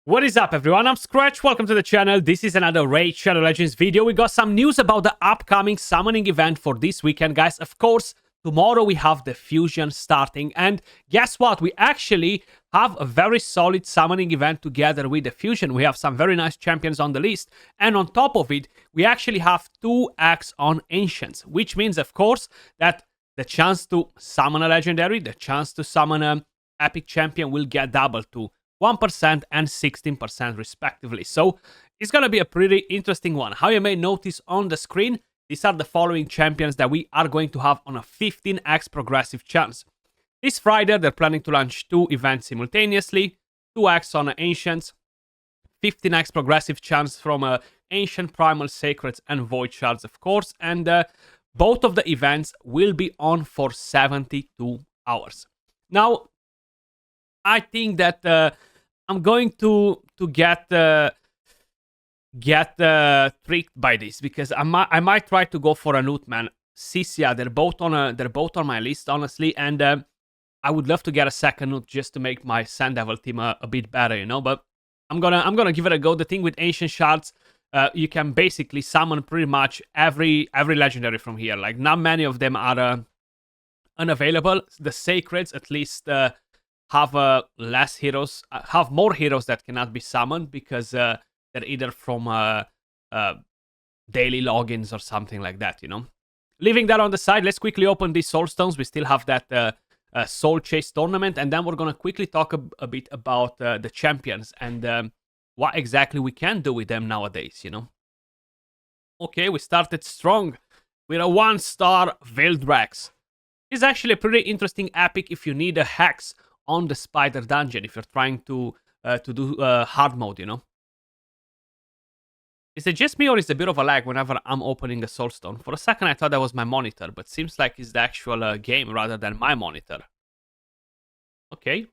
What is up, everyone? I'm Skratch. Welcome to the channel. This is another Raid Shadow Legends video. We got some news about the upcoming summoning event for this weekend, guys. Of course, tomorrow we have the Fusion starting. And guess what? We actually have a very solid summoning event together with the Fusion. We have some very nice champions on the list. And on top of it, we actually have 2x on Ancients, which means, of course, that the chance to summon a legendary, the chance to summon an epic champion will get doubled to 1% and 16% respectively. So it's going to be a pretty interesting one. How you may notice on the screen, these are the following champions that we are going to have on a 15x progressive chance. This Friday, they're planning to launch 2 events simultaneously, 2x on Ancients, 15x progressive chance from Ancient, Primal, Sacreds, and Void Shards, of course, and both of the events will be on for 72 hours. Now, I think that I'm going to get tricked by this because I might try to go for a loot, man. Cisia, they're both on my list, honestly, and I would love to get a second loot just to make my Sand Devil team a bit better, you know. But I'm gonna give it a go. The thing with Ancient Shards, you can basically summon pretty much every legendary from here. Like, not many of them are unavailable. The Sacreds, at least, have less heroes, have more heroes that cannot be summoned because they're either from daily logins or something like that, you know. Leaving that on the side, let's quickly open these soul stones. We still have that soul chase tournament, and then we're gonna quickly talk a bit about the champions and what exactly we can do with them nowadays, you know. Okay, we started strong with a 1-star Vildrax. It's actually a pretty interesting epic if you need a hex on the spider dungeon, if you're trying to do hard mode, you know. Is it just me or is it a bit of a lag whenever I'm opening a soulstone? For a second I thought that was my monitor, but seems like it's the actual game rather than my monitor. Okay.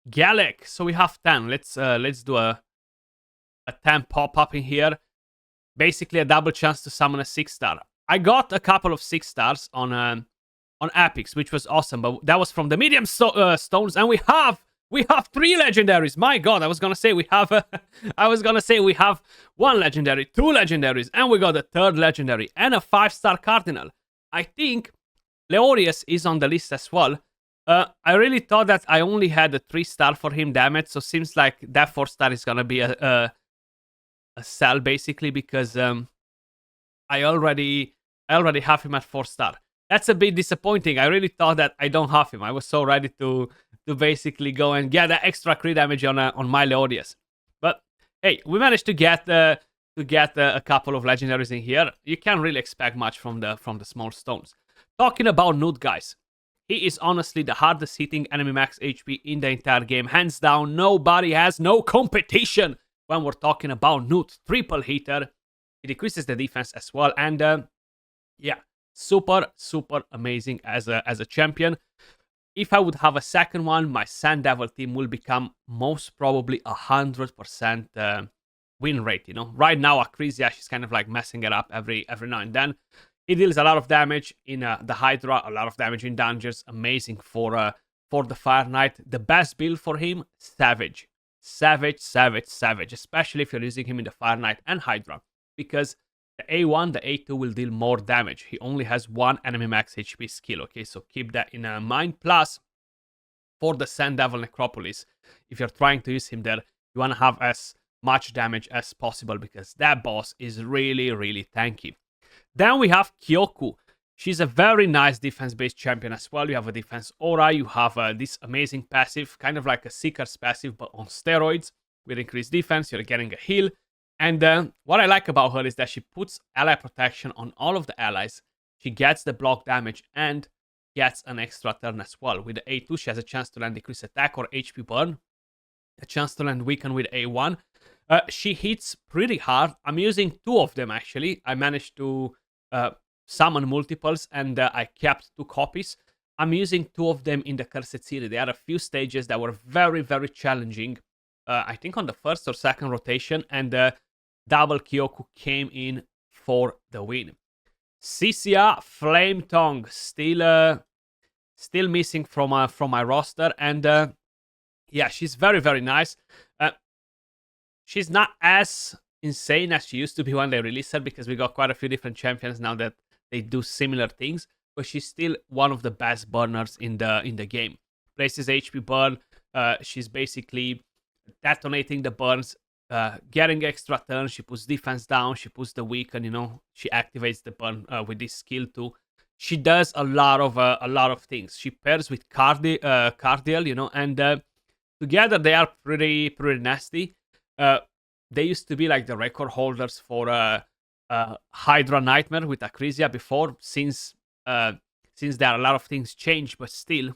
Gallic, so we have 10. Let's do a 10 pop-up in here. Basically a double chance to summon a 6-star. I got a couple of 6-stars on epics, which was awesome, but that was from the medium stones, and we have 3 legendaries. My god, I was gonna say we have 1 legendary, 2 legendaries, and we got a 3rd legendary and a 5-star cardinal. I think Leorius is on the list as well. I really thought that I only had a 3-star for him damage, so seems like that 4-star is gonna be a sell basically, because I already have him at 4-star. That's a bit disappointing. I really thought that I don't have him. I was so ready to basically go and get that extra crit damage on my Leorius. But hey, we managed to get a couple of legendaries in here. You can't really expect much from the small stones. Talking about Newt, guys, he is honestly the hardest hitting enemy max HP in the entire game. Hands down, nobody has no competition when we're talking about Newt. Triple hitter. It decreases the defense as well, and yeah. Super amazing as a champion. If I would have a second one, my Sand Devil team will become most probably 100% win rate, you know. Right now, Acrisia, she's kind of like messing it up every now and then. He deals a lot of damage in the Hydra, a lot of damage in dungeons. Amazing for the Fire Knight. The best build for him, Savage. Savage, especially if you're using him in the Fire Knight and Hydra, because the A1, the A2 will deal more damage. He only has 1 enemy max HP skill, okay? So keep that in mind. Plus, for the Sand Devil Necropolis, if you're trying to use him there, you want to have as much damage as possible because that boss is really tanky. Then we have Kyoku. She's a very nice defense-based champion as well. You have a defense aura. You have this amazing passive, kind of like a Seeker's passive, but on steroids. With increased defense, you're getting a heal. And what I like about her is that she puts ally protection on all of the allies. She gets the block damage and gets an extra turn as well. With the A2, she has a chance to land decreased attack or HP burn. A chance to land weaken with A1. She hits pretty hard. I'm using 2 of them, actually. I managed to summon multiples, and I kept 2 copies. I'm using 2 of them in the Cursed City. There are a few stages that were very challenging. I think on the 1st or 2nd rotation, and double Kyoku came in for the win. Cisia, Flame Tongue, still missing from my roster, and Yeah, she's very, very nice. Uh, she's not as insane as she used to be when they released her, because we got quite a few different champions now that they do similar things. But she's still one of the best burners in the game. Places HP burn. She's basically detonating the burns, getting extra turns. She puts defense down. She puts the weaken. She activates the burn with this skill too. She does a lot of things. She pairs with Cardiel, and together they are pretty nasty. Uh, they used to be like the record holders for Hydra Nightmare with Acrisia before, since there are a lot of things changed, but still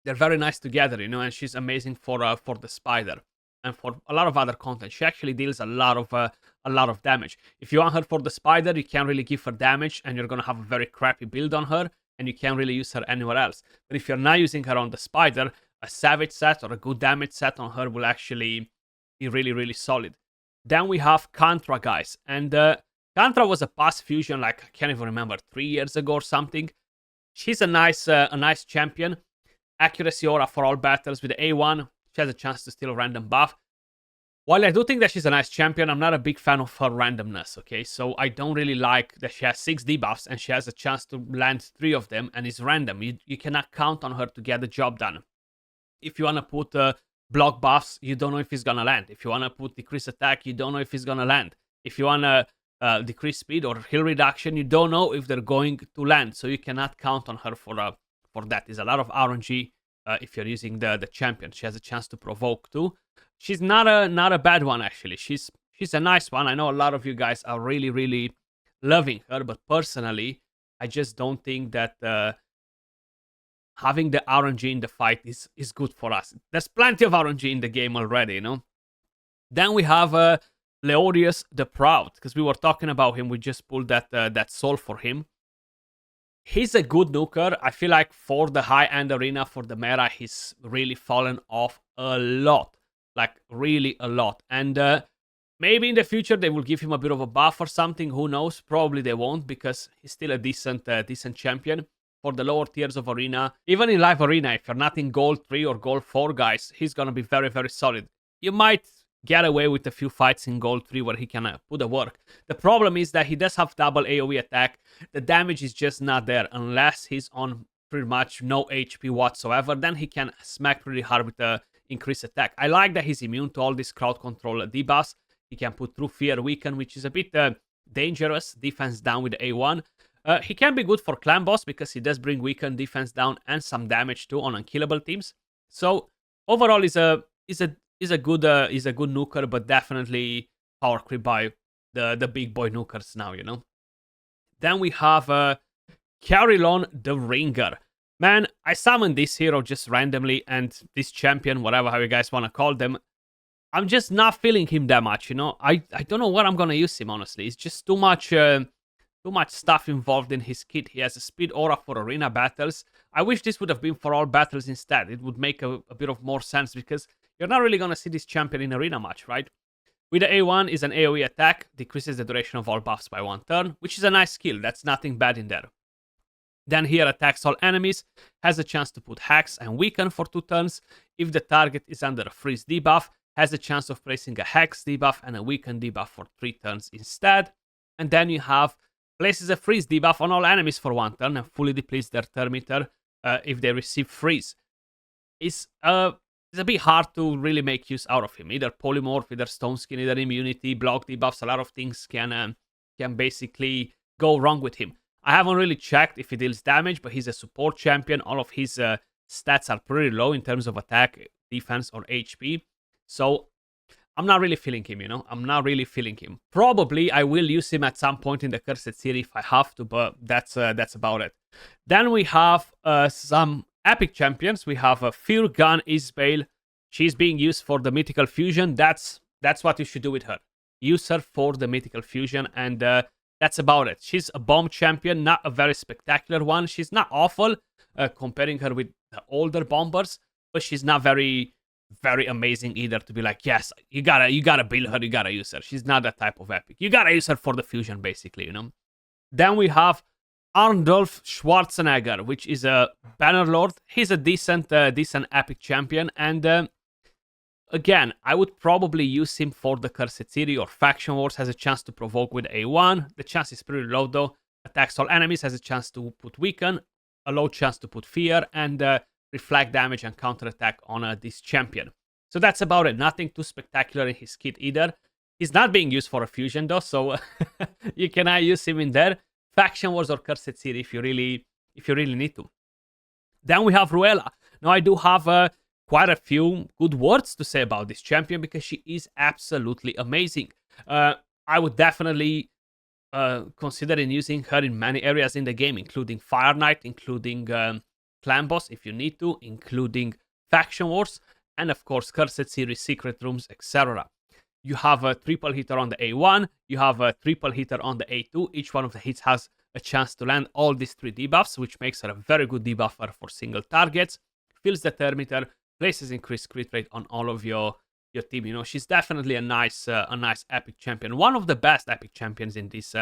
they're very nice together, and she's amazing for the spider and for a lot of other content. She actually deals a lot of damage. If you want her for the spider, you can't really give her damage, and you're gonna have a very crappy build on her, and you can't really use her anywhere else. But if you're not using her on the spider, a savage set or a good damage set on her will actually be really, really solid. Then we have Contra, guys, and Contra was a past fusion, like I can't even remember, 3 years ago or something. She's a nice champion. Accuracy aura for all battles with the A1. She has a chance to steal a random buff. While I do think that she's a nice champion, I'm not a big fan of her randomness, okay? So I don't really like that she has 6 debuffs and she has a chance to land 3 of them and it's random. You cannot count on her to get the job done. If you want to put block buffs, you don't know if he's gonna land. If you want to put decrease attack, you don't know if he's gonna land. If you want to decrease speed or heal reduction, you don't know if they're going to land. So you cannot count on her for that. There's a lot of RNG if you're using the champion. She has a chance to provoke too. She's not a bad one, actually. She's a nice one. I know a lot of you guys are really, really loving her, but personally, I just don't think that having the RNG in the fight is good for us. There's plenty of RNG in the game already, Then we have Leorius the Proud, because we were talking about him. We just pulled that soul for him. He's a good nuker. I feel like for the high-end arena, for the meta, he's really fallen off a lot. Like, really a lot. And maybe in the future they will give him a bit of a buff or something. Who knows? Probably they won't, because he's still a decent champion. For the lower tiers of arena, even in live arena, if you're not in gold 3 or gold 4, guys, he's gonna be very, very solid. You might get away with a few fights in gold 3 where he can put the work. The problem is that he does have double AoE attack. The damage is just not there unless he's on pretty much no HP whatsoever. Then he can smack pretty hard with the increased attack. I like that he's immune to all these crowd control debuffs. He can put through fear weaken, which is a bit dangerous. Defense down with the A1. He can be good for clan boss because he does bring weaken, defense down, and some damage too on unkillable teams. So overall, he's a good nuker, but definitely power creep by the big boy nukers now. Then we have Carilon the Ringer. Man, I summoned this hero just randomly, and this champion, whatever how you guys want to call them, I'm just not feeling him that much. I don't know where I'm gonna use him, honestly. It's just too much stuff involved in his kit. He has a speed aura for arena battles. I wish this would have been for all battles instead. It would make a bit of more sense, because you're not really going to see this champion in arena much, right? With the A1 is an AoE attack, decreases the duration of all buffs by 1 turn, which is a nice skill. That's nothing bad in there. Then here attacks all enemies, has a chance to put Hex and Weaken for 2 turns. If the target is under a freeze debuff, has a chance of placing a Hex debuff and a Weaken debuff for 3 turns instead. And then you have places a freeze debuff on all enemies for 1 turn and fully depletes their turn meter if they receive freeze. It's a bit hard to really make use out of him. Either polymorph, either stone skin, either immunity, block debuffs. A lot of things can basically go wrong with him. I haven't really checked if he deals damage, but he's a support champion. All of his stats are pretty low in terms of attack, defense, or HP. So I'm not really feeling him, I'm not really feeling him. Probably I will use him at some point in the Cursed City if I have to, but that's about it. Then we have some epic champions. We have Fear Gun Isbale. She's being used for the Mythical Fusion. That's what you should do with her. Use her for the Mythical Fusion, and that's about it. She's a bomb champion, not a very spectacular one. She's not awful, comparing her with the older bombers, but she's not very amazing either to be like, yes, you gotta build her, you gotta use her. She's not that type of epic. You gotta use her for the fusion, basically, Then we have Arndulf Schwarzenegger, which is a Bannerlord. He's a decent epic champion, and Again, I would probably use him for the Cursed City or Faction Wars. Has a chance to provoke with A1. The chance is pretty low though. Attacks all enemies, has a chance to put Weaken, a low chance to put Fear, and reflect damage and counterattack on this champion. So that's about it. Nothing too spectacular in his kit either. He's not being used for a fusion though, so you cannot use him in there. Faction Wars or Cursed City if you really need to. Then we have Ruela. Now I do have quite a few good words to say about this champion because she is absolutely amazing. I would definitely consider using her in many areas in the game, including Fire Knight, including Clan Boss if you need to, including Faction Wars, and of course Cursed Series, Secret Rooms, etc. You have a triple hitter on the A1, you have a triple hitter on the A2. Each one of the hits has a chance to land all these 3 debuffs, which makes her a very good debuffer for single targets. Fills the Terminator, places increased crit rate on all of your team. You know, she's definitely a nice epic champion. One of the best epic champions in this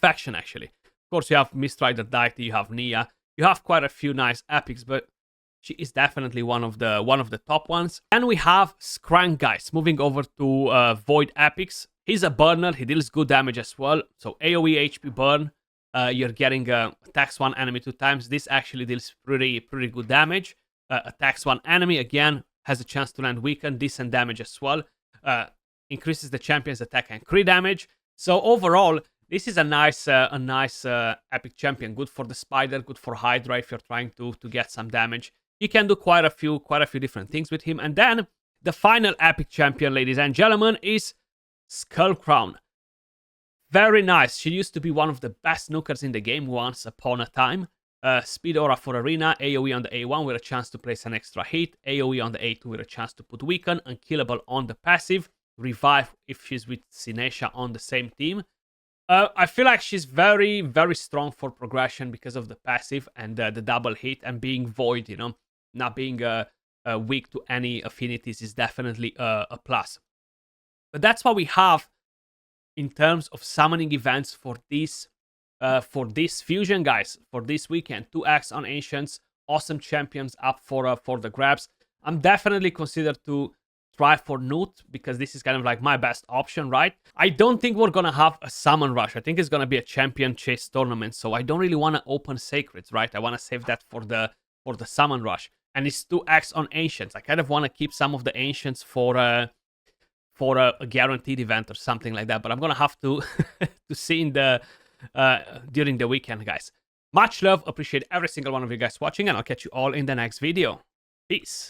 faction, actually. Of course, you have Mistrider Deity, you have Nia, you have quite a few nice epics, but she is definitely one of the top ones. And we have Skratch, guys. Moving over to Void epics. He's a burner. He deals good damage as well. So AoE HP burn. You're getting attacks one enemy 2 times. This actually deals pretty good damage. Attacks one enemy again, has a chance to land weaken, decent damage as well. Increases the champion's attack and crit damage. So overall, this is a nice epic champion. Good for the Spider, good for Hydra if you're trying to get some damage. You can do quite a few different things with him. And then the final epic champion, ladies and gentlemen, is Skullcrown. Very nice. She used to be one of the best nukers in the game once upon a time. Speed Aura for Arena, AoE on the A1 with a chance to place an extra hit, AoE on the A2 with a chance to put Weaken, Unkillable on the passive, Revive if she's with Sinesha on the same team. I feel like she's very strong for progression because of the passive and the double hit and being void, you know, not being weak to any affinities is definitely a plus. But that's what we have in terms of summoning events for this fusion, guys, for this weekend. 2x on Ancients, awesome champions up for the grabs. I'm definitely considered to try for Newt because this is kind of like my best option, right? I don't think we're gonna have a summon rush. I think it's gonna be a champion chase tournament, so I don't really want to open Sacreds, right? I want to save that for the summon rush. And it's 2x on Ancients. I kind of want to keep some of the Ancients for a guaranteed event or something like that, but I'm gonna have to to see in the during the weekend, guys. Much love, appreciate every single one of you guys watching, and I'll catch you all in the next video. Peace.